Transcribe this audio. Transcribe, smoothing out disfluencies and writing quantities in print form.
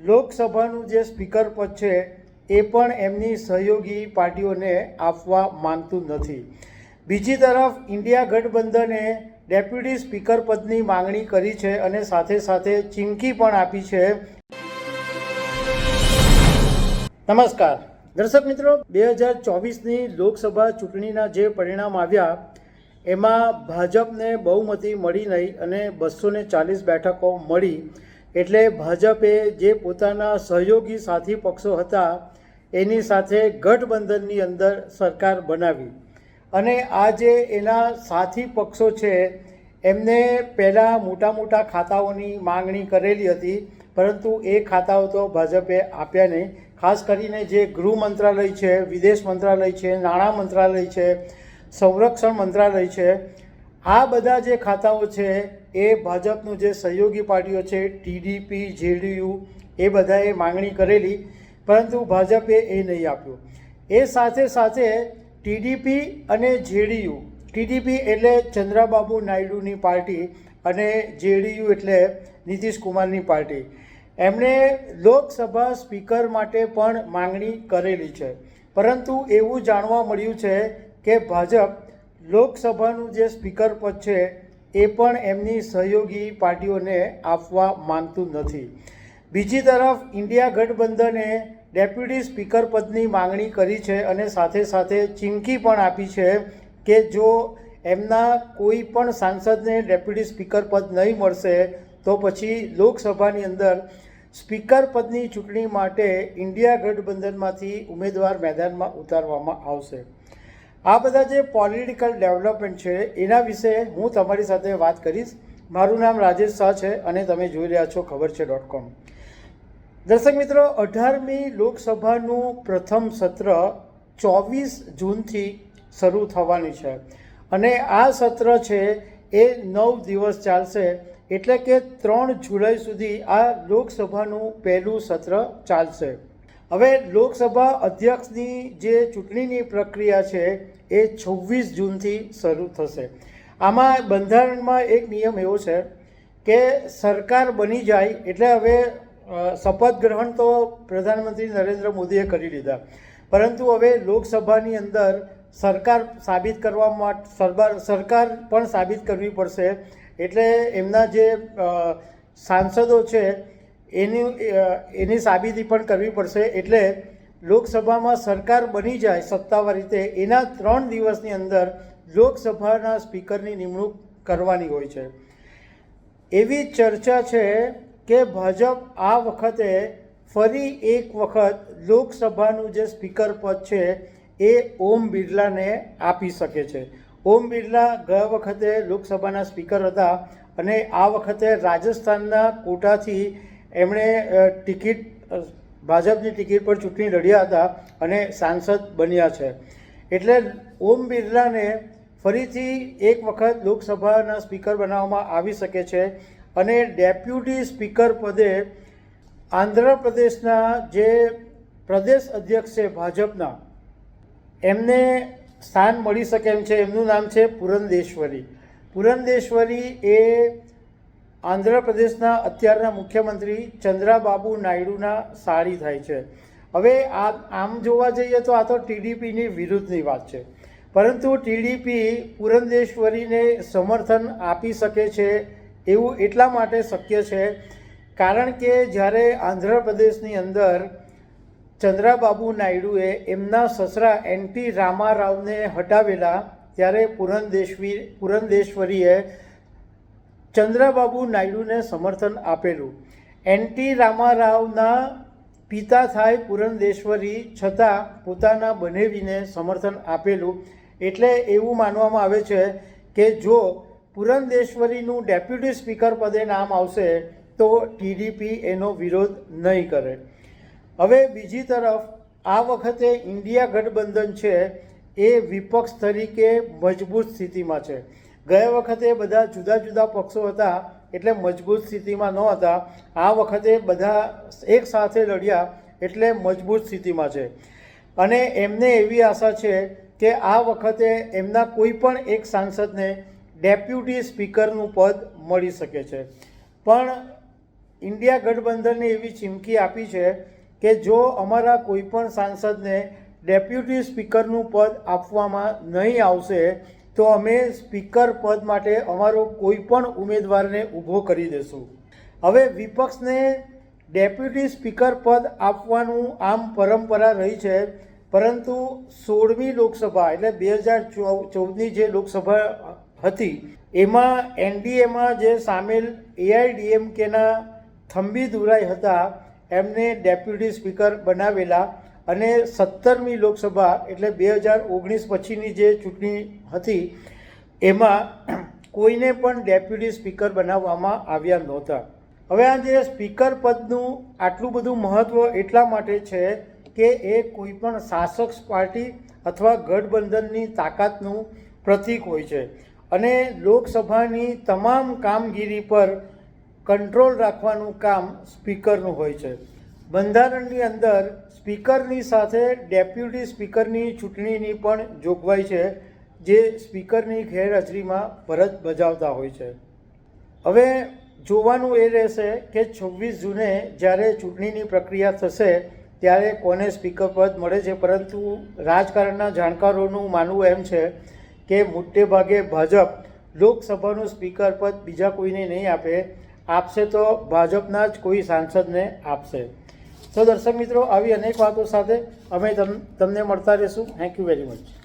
લોકસભાનું જે સ્પીકર પદ છે એ પણ એમની સહયોગી પાર્ટીઓને આપવા માંગતું નથી. બીજી તરફ ઇન્ડિયા ગઠબંધને ડેપ્યુટી સ્પીકર પદની માંગણી કરી છે અને સાથે સાથે ચીમકી પણ આપી છે. નમસ્કાર દર્શક મિત્રો, 2024ની લોકસભા ચૂંટણીના જે પરિણામ આવ્યા એમાં ભાજપને બહુમતી મળી નહીં અને 240 બેઠકો મળી. એટલે ભાજપે જે પોતાના સહયોગી સાથી પક્ષો હતા એની સાથે ગઠબંધનની અંદર સરકાર બનાવી અને આ જે એના સાથી પક્ષો છે એમને પહેલાં મોટા મોટા ખાતાઓની માંગણી કરેલી હતી, પરંતુ એ ખાતાઓ તો ભાજપે આપ્યા નહીં. ખાસ કરીને જે ગૃહ મંત્રાલય છે, વિદેશ મંત્રાલય છે, નાણાં મંત્રાલય છે, સંરક્ષણ મંત્રાલય છે, આ બધા જે ખાતાઓ છે એ ભાજપનું જે સહયોગી પાર્ટીઓ છે ટીડીપી, જેડીયુ એ બધાએ માંગણી કરેલી, પરંતુ ભાજપે એ નહીં આપ્યું. એ સાથે સાથે ટીડીપી અને જેડીયુ, ટીડીપી એટલે ચંદ્રબાબુ નાયડુની પાર્ટી અને જેડીયુ એટલે નીતિશ કુમારની પાર્ટી, એમણે લોકસભા સ્પીકર માટે પણ માંગણી કરેલી છે. પરંતુ એવું જાણવા મળ્યું છે કે ભાજપ લોકસભાનું જે સ્પીકર પદ છે એ પણ એમની સહયોગી પાર્ટીઓને આપવા માંગતું નથી. બીજી તરફ ઇન્ડિયા ગઠબંધને ડેપ્યુટી સ્પીકર પદની માંગણી કરી છે અને સાથે સાથે ચીમકી પણ આપી છે કે જો એમના કોઈ પણ સાંસદને ડેપ્યુટી સ્પીકર પદ નહીં મળશે તો પછી લોકસભાની અંદર સ્પીકર પદની ચૂંટણી માટે ઇન્ડિયા ગઠબંધનમાંથી ઉમેદવાર મેદાનમાં ઉતારવામાં આવશે. આ બધા જે પોલિટિકલ ડેવલપમેન્ટ છે એના વિશે હું તમારી સાથે વાત કરીશ. મારું નામ રાજેશ શાહ છે અને તમે જોઈ રહ્યા છો ખબર છે.com. દર્શક મિત્રો, 18મી લોકસભાનું પ્રથમ સત્ર 24 જૂનથી શરૂ થવાની છે અને આ સત્ર છે એ 9 દિવસ ચાલશે, એટલે કે 3 જુલાઈ સુધી આ લોકસભાનું પહેલું સત્ર ચાલશે. હવે લોકસભા અધ્યક્ષની જે ચૂંટણીની પ્રક્રિયા છે એ 26 જૂનથી શરૂ થશે. આમાં બંધારણમાં એક નિયમ એવો છે કે સરકાર બની જાય એટલે હવે શપથ ગ્રહણ તો પ્રધાનમંત્રી નરેન્દ્ર મોદીએ કરી લીધા, પરંતુ હવે લોકસભાની અંદર સરકાર સાબિત કરવા માટે સરકાર પણ સાબિત કરવી પડશે. એટલે એમના જે સાંસદો છે એની સાબિતી પણ કરવી પડશે. એટલે લોકસભામાં સરકાર બની જાય સત્તાવાર રીતે એના 3 દિવસની અંદર લોકસભાના સ્પીકરની નિમણૂક કરવાની હોય છે. એવી ચર્ચા છે કે ભાજપ આ વખતે ફરી એક વખત લોકસભાનું જે સ્પીકર પદ છે એ ઓમ બિરલાને આપી શકે છે. ઓમ બિરલા ગયા વખતે લોકસભાના સ્પીકર હતા અને આ વખતે રાજસ્થાનના કોટાથી એમણે ભાજપની ટિકિટ પર ચૂંટણી લડ્યા હતા અને સાંસદ બન્યા છે. એટલે ઓમ બિરલાને ફરીથી એક વખત લોકસભાના સ્પીકર બનાવવામાં આવી શકે છે અને ડેપ્યુટી સ્પીકર પદે આંધ્રપ્રદેશના જે પ્રદેશ અધ્યક્ષ છે ભાજપના, એમને સ્થાન મળી શકે એમ છે. એમનું નામ છે પુરંદેશ્વરી. પુરંદેશ્વરી એ આંધ્રપ્રદેશના અત્યારના મુખ્યમંત્રી ચંદ્રબાબુ નાયડુના સાળી થાય છે. હવે આમ જોવા જઈએ તો આ તો ટીડીપીની વિરુદ્ધની વાત છે, પરંતુ ટીડીપી પુરંદેશ્વરીને સમર્થન આપી શકે છે એવું એટલા માટે શક્ય છે કારણ કે જ્યારે આંધ્રપ્રદેશની અંદર ચંદ્રબાબુ નાયડુએ એમના સસરા એનટી રામારાવને હટાવેલા ત્યારે પુરંદેશ્વરીએ ચંદ્રબાબુ નાયડુને સમર્થન આપેલું. એનટી રામારાવના પિતા થાય પુરંદેશ્વરી છતાં પોતાના બનેવીને સમર્થન આપેલું. એટલે એવું માનવામાં આવે છે કે જો પુરંદેશ્વરીનું ડેપ્યુટી સ્પીકર પદે નામ આવશે તો ટીડીપી એનો વિરોધ નહીં કરે. હવે બીજી તરફ આ વખતે ઇન્ડિયા ગઠબંધન છે એ વિપક્ષ તરીકે મજબૂત સ્થિતિમાં છે. ગયા વખતે બધા જુદા જુદા પક્ષો હતા એટલે મજબૂત સ્થિતિમાં ન હતા. આ વખતે બધા એક સાથે લડ્યા એટલે મજબૂત સ્થિતિમાં છે અને એમને એવી આશા છે કે આ વખતે એમના કોઈ પણ એક સાંસદને ડેપ્યુટી સ્પીકરનું પદ મળી શકે છે. પણ ઇન્ડિયા ગઠબંધનને એવી ચીમકી આપી છે કે જો અમારા કોઈપણ સાંસદને ડેપ્યુટી સ્પીકરનું પદ આપવામાં નહીં આવશે તો અમે સ્પીકર પદ માટે અમારો કોઈ પણ ઉમેદવારને ઊભો કરી દેશું. હવે વિપક્ષને ડેપ્યુટી સ્પીકર પદ આપવાનું આમ પરંપરા રહી છે, પરંતુ 16મી લોકસભા એટલે 2014ની જે લોકસભા હતી એમાં એનડીએમાં જે સામેલ એઆઈડીએમકેના થંબીદુરાઈ હતા એમને ડેપ્યુટી સ્પીકર બનાવેલા, અને 17મી લોકસભા એટલે 2019 પછીની જે ચૂંટણી હતી એમાં કોઈને પણ ડેપ્યુટી સ્પીકર બનાવવામાં આવ્યા નહોતા. હવે આ જે સ્પીકર પદનું આટલું બધું મહત્ત્વ એટલા માટે છે કે એ કોઈ પણ શાસક પાર્ટી અથવા ગઠબંધનની તાકાતનું પ્રતીક હોય છે, અને લોકસભાની તમામ કામગીરી પર કંટ્રોલ રાખવાનું કામ સ્પીકરનું હોય છે. બંધારણની અંદર સ્પીકરની સાથે ડેપ્યુટી સ્પીકરની ચૂંટણીની પણ જોગવાઈ છે, જે સ્પીકરની ગેરહાજરીમાં ફરજ બજાવતા હોય છે. હવે જોવાનું એ રહેશે કે 26 જૂને જ્યારે ચૂંટણીની પ્રક્રિયા થશે ત્યારે કોને સ્પીકર પદ મળે છે, પરંતુ રાજકારણના જાણકારોનું માનવું એમ છે કે મોટે ભાગે ભાજપ લોકસભાનું સ્પીકર પદ બીજા કોઈને નહીં આપશે તો ભાજપના જ કોઈ સાંસદને આપશે. તો દર્શક મિત્રો, આવી અનેક વાતો સાથે અમે તમને મળતા રહીશું. Thank you very much.